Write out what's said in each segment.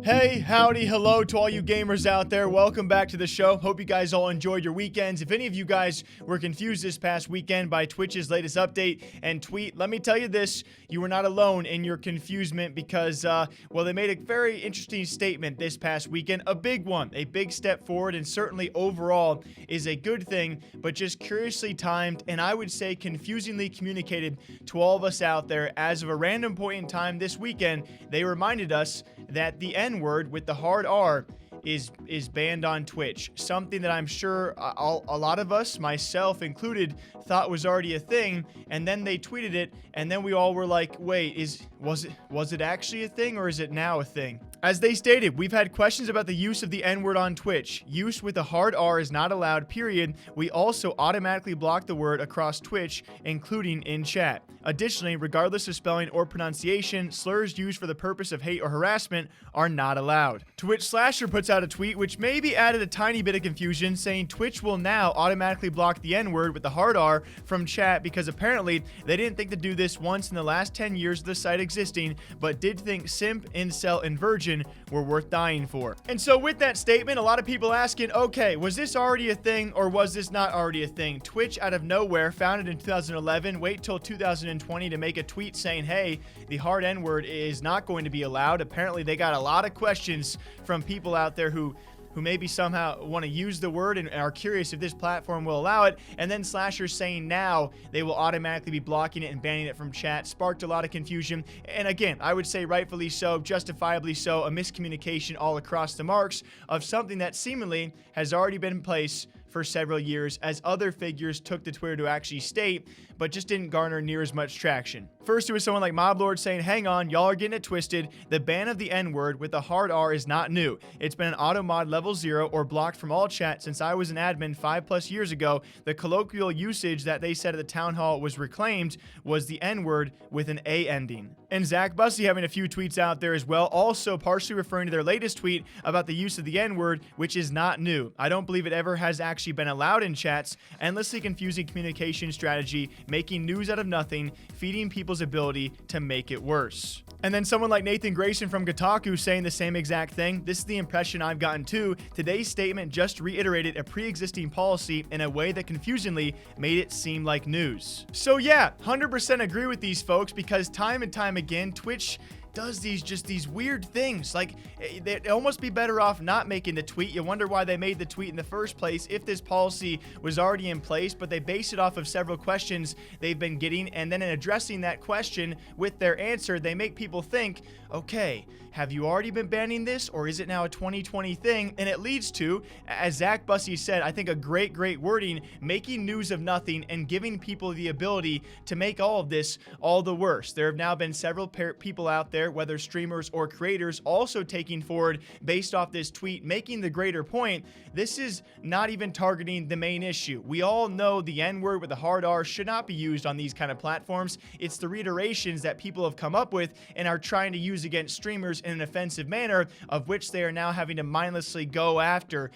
Hey, howdy, hello to all you gamers out there. Welcome back to the show. Hope you guys all enjoyed your weekends. If any of you guys were confused this past weekend by Twitch's latest update and tweet, let me tell you this, you were not alone in your confusement because, well, they made a very interesting statement this past weekend. A big one, a big step forward, and certainly overall is a good thing, but just curiously timed and I would say confusingly communicated to all of us out there. As of a random point in time this weekend, they reminded us that the N-word with the hard R is banned on Twitch. Something that I'm sure a lot of us, myself included, thought was already a thing, and then they tweeted it, and then we all were like, wait, was it actually a thing, or is it now a thing? As they stated, we've had questions about the use of the N-word on Twitch. Use with a hard R is not allowed, period. We also automatically block the word across Twitch, including in chat. Additionally, regardless of spelling or pronunciation, slurs used for the purpose of hate or harassment are not allowed. Twitch Slasher puts out a tweet which maybe added a tiny bit of confusion, saying Twitch will now automatically block the N-word with the hard R from chat because apparently they didn't think to do this once in the last 10 years of the site existing, but did think simp, incel, and virgin were worth dying for. And so with that statement, a lot of people asking, okay, was this already a thing or was this not already a thing? Twitch out of nowhere, founded in 2011, wait till 2020 to make a tweet saying, hey, the hard N-word is not going to be allowed. Apparently they got a lot of questions from people out there who maybe somehow want to use the word and are curious if this platform will allow it. And then Slasher saying now they will automatically be blocking it and banning it from chat sparked a lot of confusion. And again, I would say rightfully so, justifiably so, a miscommunication all across the marks of something that seemingly has already been in place for several years, as other figures took to Twitter to actually state, but just didn't garner near as much traction. First, it was someone like Moblord saying, hang on, y'all are getting it twisted. The ban of the N-word with the hard R is not new. It's been an auto mod level 0 or blocked from all chat since I was an admin 5+ years ago. The colloquial usage that they said at the town hall was reclaimed was the N-word with an A ending. And Zach Bussey having a few tweets out there as well, also partially referring to their latest tweet about the use of the N-word, which is not new. I don't believe it ever has actually been allowed in chats. Endlessly confusing communication strategy, making news out of nothing, feeding people's ability to make it worse. And then someone like Nathan Grayson from Kotaku saying the same exact thing. This is the impression I've gotten too. Today's statement just reiterated a pre-existing policy in a way that confusingly made it seem like news. So yeah, 100% agree with these folks because time and time again, Twitch does these weird things. Like, they'd almost be better off not making the tweet. You wonder why they made the tweet in the first place if this policy was already in place, but they base it off of several questions they've been getting, and then in addressing that question with their answer, they make people think, okay, have you already been banning this, or is it now a 2020 thing? And it leads to, as Zach Bussey said, I think a great wording, making news of nothing and giving people the ability to make all of this all the worse. There have now been several people out there, whether streamers or creators, also taking forward based off this tweet, making the greater point. This is not even targeting the main issue. We all know the N-word with the hard R should not be used on these kind of platforms. It's the reiterations that people have come up with and are trying to use against streamers in an offensive manner, of which they are now having to mindlessly go after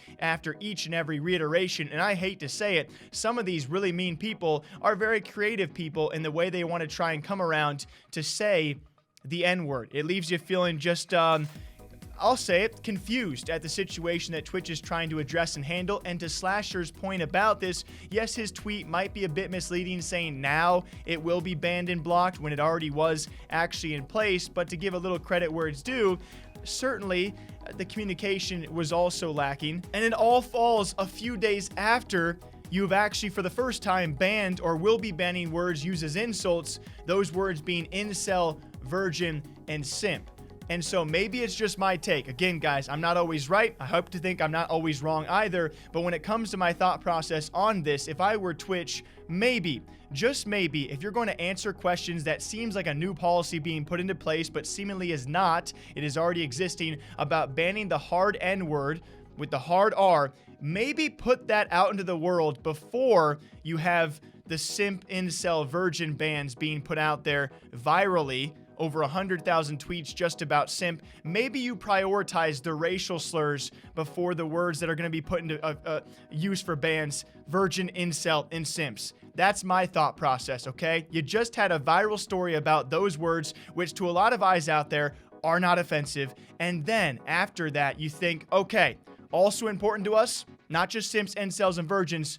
each and every reiteration. And I hate to say it, some of these really mean people are very creative people in the way they want to try and come around to say the N-word. It leaves you feeling just, I'll say it, confused at the situation that Twitch is trying to address and handle. And to Slasher's point about this, yes, his tweet might be a bit misleading, saying now it will be banned and blocked when it already was actually in place. But to give a little credit where it's due, certainly the communication was also lacking. And it all falls a few days after you've actually for the first time banned or will be banning words used as insults, those words being incel, virgin, and simp. And so maybe it's just my take. Again, guys, I'm not always right. I hope to think I'm not always wrong either. But when it comes to my thought process on this, if I were Twitch, maybe, just maybe, if you're going to answer questions that seems like a new policy being put into place, but seemingly is not, it is already existing, about banning the hard N-word with the hard R, maybe put that out into the world before you have the simp, incel, virgin bans being put out there virally. Over 100,000 tweets just about simp. Maybe you prioritize the racial slurs before the words that are going to be put into use for bans: virgin, incel, and simps. That's my thought process, okay? You just had a viral story about those words, which to a lot of eyes out there are not offensive. And then after that, you think, okay, also important to us, not just simps, incels, and virgins,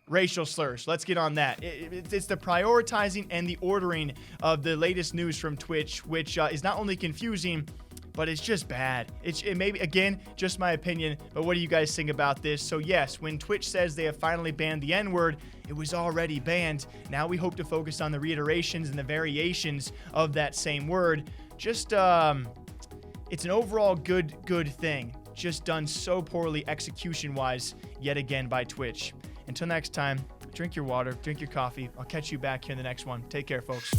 racial slurs. Let's get on that. It's the prioritizing and the ordering of the latest news from Twitch, which is not only confusing, but it's just bad. It may be, again, just my opinion, but what do you guys think about this? So yes, when Twitch says they have finally banned the N-word, it was already banned. Now we hope to focus on the reiterations and the variations of that same word. Just, it's an overall good thing. Just done so poorly execution-wise yet again by Twitch. Until next time, drink your water, drink your coffee. I'll catch you back here in the next one. Take care, folks.